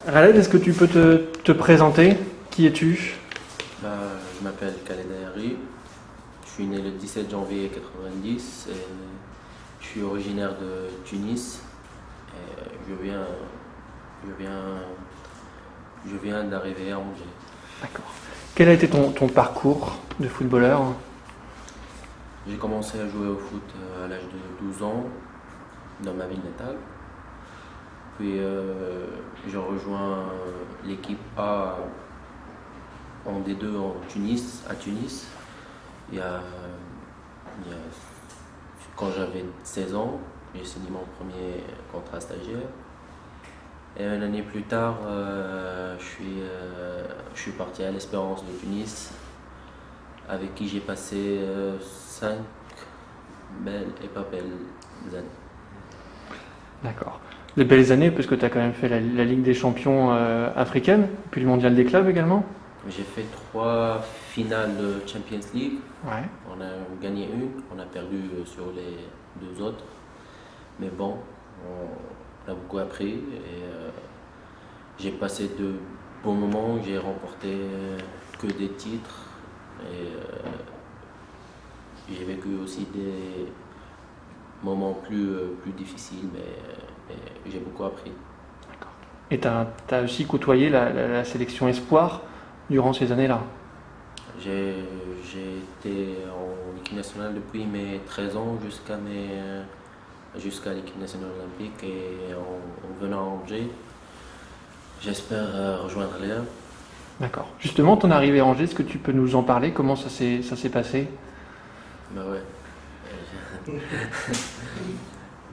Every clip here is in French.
Khaled, est-ce que tu peux te présenter? Qui es-tu? Je m'appelle Khaled Ayari, je suis né le 17 janvier 90 et je suis originaire de Tunis. Et je viens d'arriver à Angers. D'accord. Quel a été ton parcours de footballeur? J'ai commencé à jouer au foot à l'âge de 12 ans dans ma ville natale. Puis j'ai rejoint l'équipe A en D2 à Tunis. Il y a, il y a- Quand j'avais 16 ans, j'ai signé mon premier contrat stagiaire. Et une année plus tard, je suis parti à l'Espérance de Tunis, avec qui j'ai passé 5 belles et pas belles années. D'accord. De belles années, parce que tu as quand même fait la Ligue des champions africaine, puis le mondial des clubs également. J'ai fait 3 finales de Champions League. Ouais. On a gagné une, on a perdu sur les 2 autres. Mais bon, on a beaucoup appris et j'ai passé de bons moments. J'ai remporté que des titres et j'ai vécu aussi des moments plus difficiles, mais j'ai beaucoup appris. D'accord. Et tu as aussi côtoyé la sélection espoir durant ces années-là. J'ai été en équipe nationale depuis mes 13 ans jusqu'à l'équipe nationale olympique et en venant à Angers, j'espère rejoindre Léa. D'accord. Justement, ton arrivée à Angers, est-ce que tu peux nous en parler? Comment ça s'est passé? Bah ouais.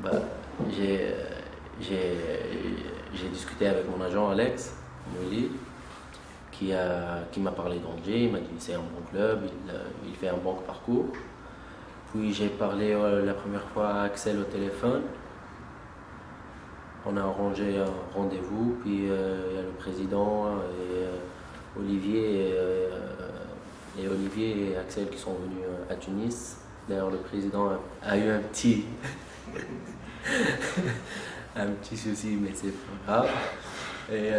Bah, j'ai j'ai j'ai discuté avec mon agent Alex Mouli qui m'a parlé d'Angers. Il m'a dit c'est un bon club, il fait un bon parcours. Puis j'ai parlé la première fois à Axel au téléphone. On a arrangé un rendez-vous, puis il y a le président et Olivier et Axel qui sont venus à Tunis. D'ailleurs, le président a eu un petit souci, mais c'est pas grave. Et,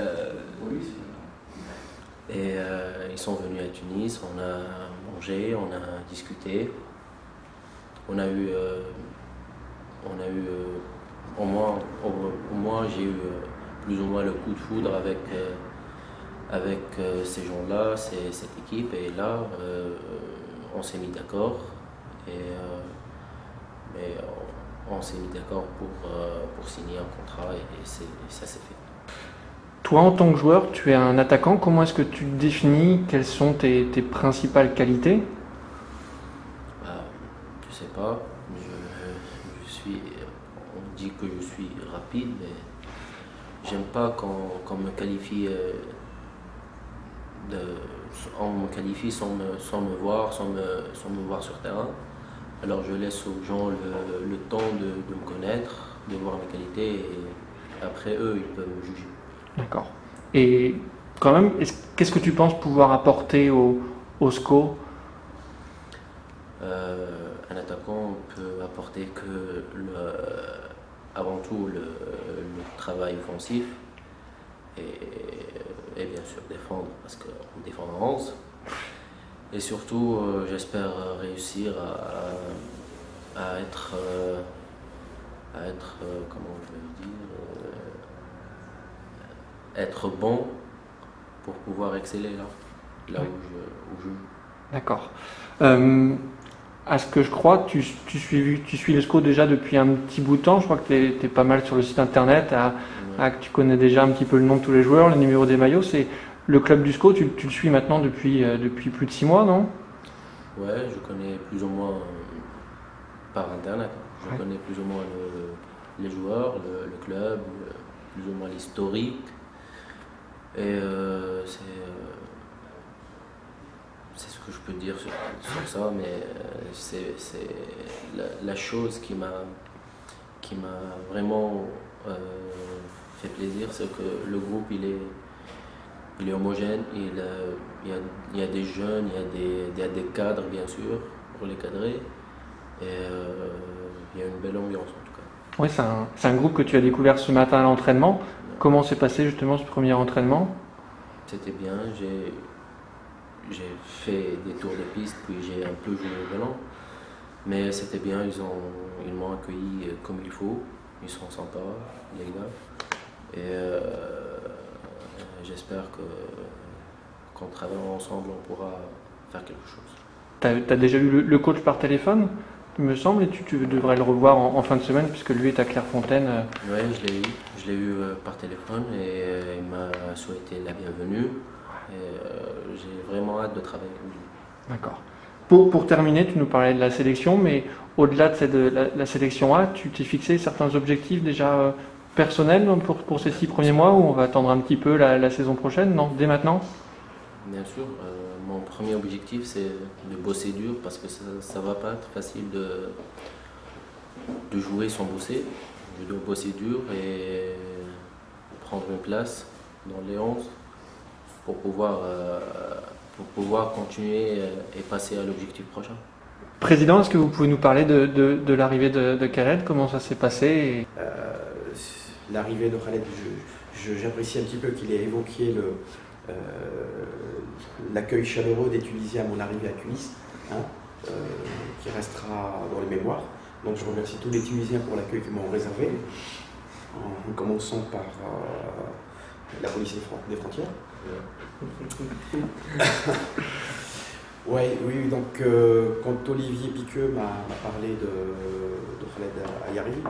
ils sont venus à Tunis, on a mangé, on a discuté. Au moins j'ai eu plus ou moins le coup de foudre avec ces gens-là, cette équipe. Et là, on s'est mis d'accord. Mais on s'est mis d'accord pour signer un contrat et ça s'est fait. Toi, en tant que joueur, tu es un attaquant. Comment est-ce que tu te définis? Quelles sont tes principales qualités? Je sais pas, on dit que je suis rapide, mais j'aime pas qu'on me qualifie, on me qualifie sans me voir, sans me voir sur terrain. Alors je laisse aux gens le temps de me connaître, de voir mes qualités et après eux ils peuvent me juger. D'accord. Et quand même, qu'est-ce que tu penses pouvoir apporter au SCO? Un attaquant peut apporter avant tout le travail offensif et bien sûr défendre parce qu'on défend en 11. Et surtout, j'espère réussir à être, comment je vais dire, être bon pour pouvoir exceller là où je joue. D'accord. À ce que je crois, tu suis le SCO déjà depuis un petit bout de temps. Je crois que tu es pas mal sur le site internet, Ouais. que tu connais déjà un petit peu le nom de tous les joueurs, les numéros des maillots. C'est le club du SCO, tu le suis maintenant depuis plus de 6 mois, non? Ouais, je connais plus ou moins par internet. Je Ouais. connais plus ou moins les joueurs, le club, plus ou moins l'historique. Et c'est ce que je peux dire sur ça, mais c'est la chose qui m'a vraiment fait plaisir, c'est que le groupe il est homogène, il y a des jeunes, il y a des cadres bien sûr pour les cadrer, et il y a une belle ambiance en tout cas. Oui, c'est un groupe que tu as découvert ce matin à l'entraînement. Comment s'est passé justement ce premier entraînement? C'était bien, j'ai fait des tours de piste, puis j'ai un peu joué au volant. Mais c'était bien, ils m'ont accueilli comme il faut. Ils sont sympas, les gars. Et j'espère qu'en travaillant ensemble, on pourra faire quelque chose. Tu as déjà eu le coach par téléphone, il me semble, et tu devrais le revoir en fin de semaine, puisque lui est à Clairefontaine. Oui, je l'ai eu par téléphone et il m'a souhaité la bienvenue. Et j'ai vraiment hâte de travailler avec lui. D'accord. Pour terminer, tu nous parlais de la sélection, mais au-delà de la sélection A, tu t'es fixé certains objectifs déjà personnels pour ces 6 premiers mois, ou on va attendre un petit peu la saison prochaine? Non, dès maintenant? Bien sûr, mon premier objectif c'est de bosser dur parce que ça va pas être facile de jouer sans bosser. Je dois bosser dur et prendre une place dans les 11 pour pouvoir continuer et passer à l'objectif prochain. Président, est-ce que vous pouvez nous parler de l'arrivée de Khaled? Comment ça s'est passé? L'arrivée de Khaled, j'apprécie un petit peu qu'il ait évoqué l'accueil chaleureux des Tunisiens à mon arrivée à Tunis, qui restera dans les mémoires. Donc je remercie tous les Tunisiens pour l'accueil qu'ils m'ont réservé, en commençant par la police des frontières. Ouais, oui, donc quand Olivier Piqueux m'a parlé de Khaled Ayari,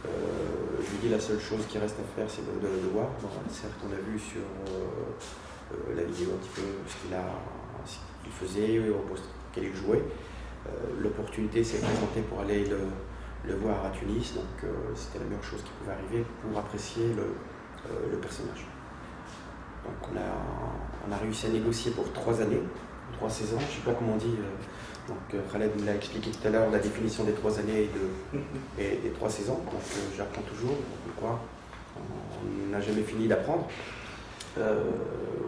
je lui dis la seule chose qui reste à faire, c'est de le voir. Bon, certes, on a vu sur la vidéo un petit peu ce qu'il faisait, au poste qu'elle jouait. L'opportunité s'est présentée pour aller le voir à Tunis, donc c'était la meilleure chose qui pouvait arriver pour apprécier le personnage. Donc on a réussi à négocier pour 3 années, 3 saisons, je ne sais pas comment on dit. Donc Khaled nous l'a expliqué tout à l'heure, la définition des 3 années et des 3 saisons. Donc j'apprends toujours, on n'a jamais fini d'apprendre.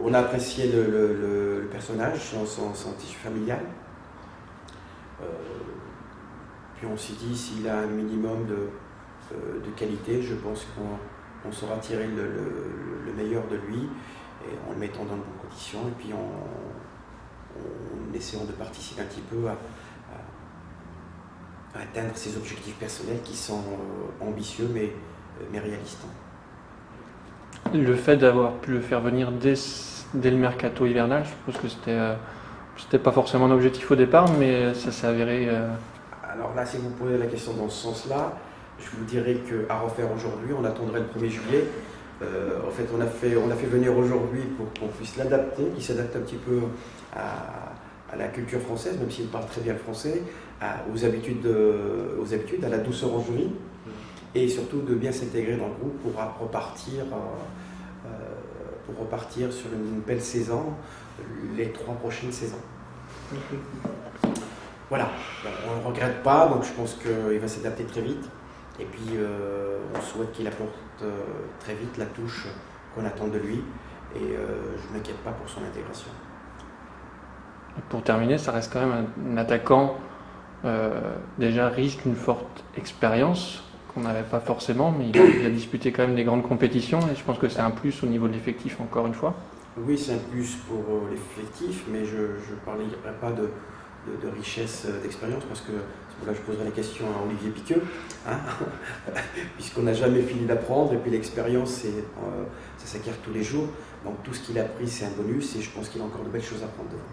On a apprécié le personnage, son tissu familial. Puis on s'est dit, s'il a un minimum de qualité, je pense qu'on saura tirer le meilleur de lui, et en le mettant dans de bonnes conditions, et puis en essayant de participer un petit peu à atteindre ses objectifs personnels qui sont ambitieux mais réalistes. Le fait d'avoir pu le faire venir dès le mercato hivernal, je suppose que c'était pas forcément un objectif au départ, mais ça s'est avéré. Alors là, si vous posez la question dans ce sens-là, je vous dirais qu'à refaire aujourd'hui, on attendrait le 1er juillet. En fait, on a fait venir aujourd'hui pour qu'on puisse l'adapter, qu'il s'adapte un petit peu à la culture française, même s'il parle très bien le français, aux habitudes, à la douceur en jury, et surtout de bien s'intégrer dans le groupe pour repartir sur une belle saison, les 3 prochaines saisons. Voilà, on ne regrette pas, donc je pense qu'il va s'adapter très vite. Et puis on souhaite qu'il apporte très vite la touche qu'on attend de lui. Et je ne m'inquiète pas pour son intégration. Pour terminer, ça reste quand même un attaquant déjà riche d'une forte expérience qu'on n'avait pas forcément, mais il a disputé quand même des grandes compétitions et je pense que c'est un plus au niveau de l'effectif encore une fois. Oui, c'est un plus pour l'effectif, mais je ne parlerai pas de richesse d'expérience parce que là je poserai la question à Olivier Piqueux, puisqu'on n'a jamais fini d'apprendre et puis l'expérience ça s'acquiert tous les jours, donc tout ce qu'il a appris c'est un bonus et je pense qu'il a encore de belles choses à apprendre devant.